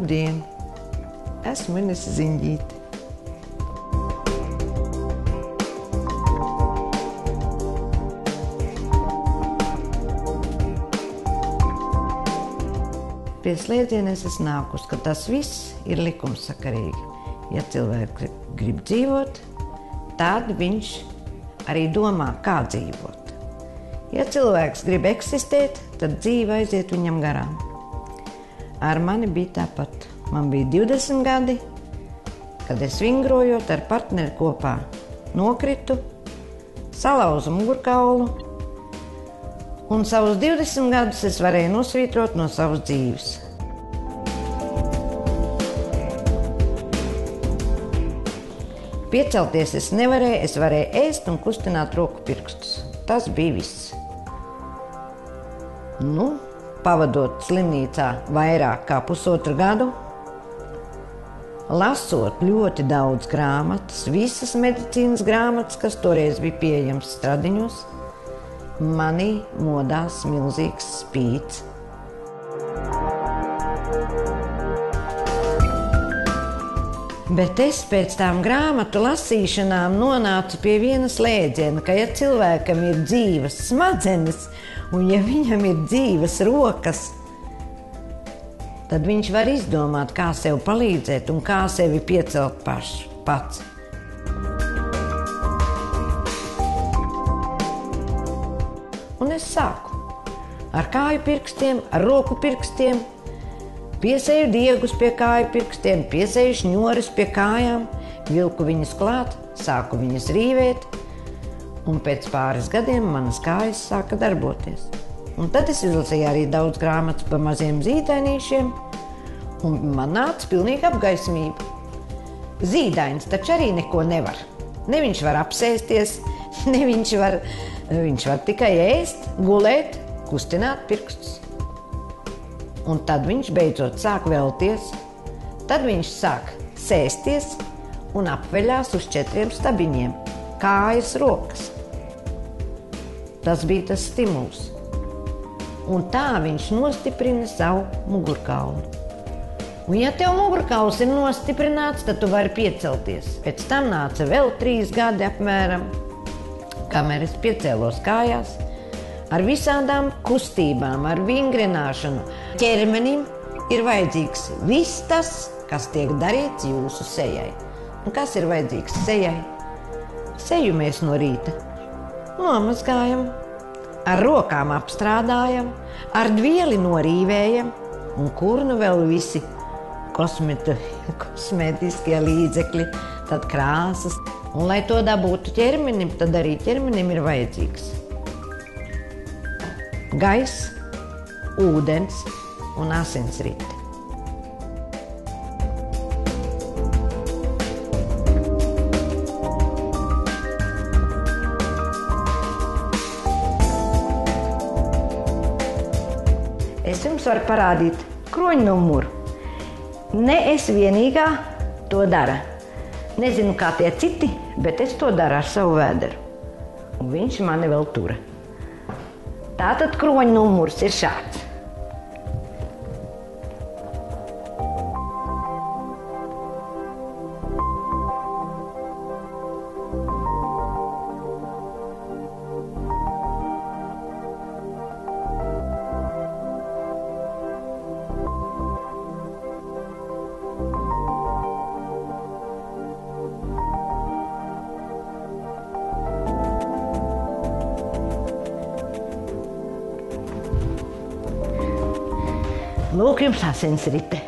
Labdien! Esmu Inese Ziņģīte. Pie slēdziena es esmu nākus, ka tas viss ir likumsakarīgi. Ja cilvēks grib dzīvot, tad viņš arī domā, kā dzīvot. Ja cilvēks grib eksistēt, tad dzīve aiziet viņam garām. Ar mani bija tāpat. Man bija 20 gadi, kad es vingrojot ar partneri kopā nokritu, salauzu mugurkaulu, un savus 20 gadus es varēju nosvītrot no savas dzīves. Piecelties es nevarēju, es varēju ēst un kustināt roku pirkstus. Tas bija viss. Pavadot slimnīcā vairāk kā pusotru gadu, lasot ļoti daudz grāmatas, visas medicīnas grāmatas, kas toreiz bija pieejamas Stradiņos, manī modās milzīgs spīds. Bet es pēc tām grāmatu lasīšanām nonācu pie viena slēdziena, ka ja cilvēkam ir dzīvas smadzenes un ja viņam ir dzīvas rokas, tad viņš var izdomāt, kā sev palīdzēt un kā sevi piecelt pats. Un es sāku ar kāju pirkstiem, ar roku pirkstiem, piesēju diegus pie kāju pirkstiem, piesēju šņoris pie kājām, vilku viņas klāt, sāku viņas rīvēt, un pēc pāris gadiem manas kājas sāka darboties. Un tad es izlasīju arī daudz grāmatas par maziem zīdainīšiem, un man nāca pilnīga apgaismība. Zīdainis taču arī neko nevar. Ne viņš var apsēsties, ne viņš var tikai ēst, gulēt, kustināt pirkstus. Un tad viņš beidzot sāk velties, tad viņš sāk sēsties un apveļās uz 4 stabiņiem, kājas, rokas. Tas bija tas stimuls. Un tā viņš nostiprina savu mugurkaulu. Un ja tev mugurkauls ir nostiprināts, tad tu vari piecelties. Pēc tam nāca vēl 3 gadi apmēram, kamēr es piecēlos kājās, ar visādām kustībām, ar vingrināšanu. Ķermenim ir vajadzīgs viss tas, kas tiek darīts jūsu sejai. Un kas ir vajadzīgs sejai? Seju mēs no rīta nomazgājam, ar rokām apstrādājam, ar dvieli norīvējam, un kur nu vēl visi kosmētiskie līdzekļi, tad krāsas. Un, lai to dabūtu ķermenim, tad arī ķermenim ir vajadzīgs gaiss, ūdens un asinsrite. Es jums varu parādīt kroņnumuru. Ne es vienīgā to dara. Nezinu, kā tie citi, bet es to daru ar savu vēderu. Un viņš mani vēl tura. Tātad kroņnumurs ir šāds. Lūk, jums asinsrite.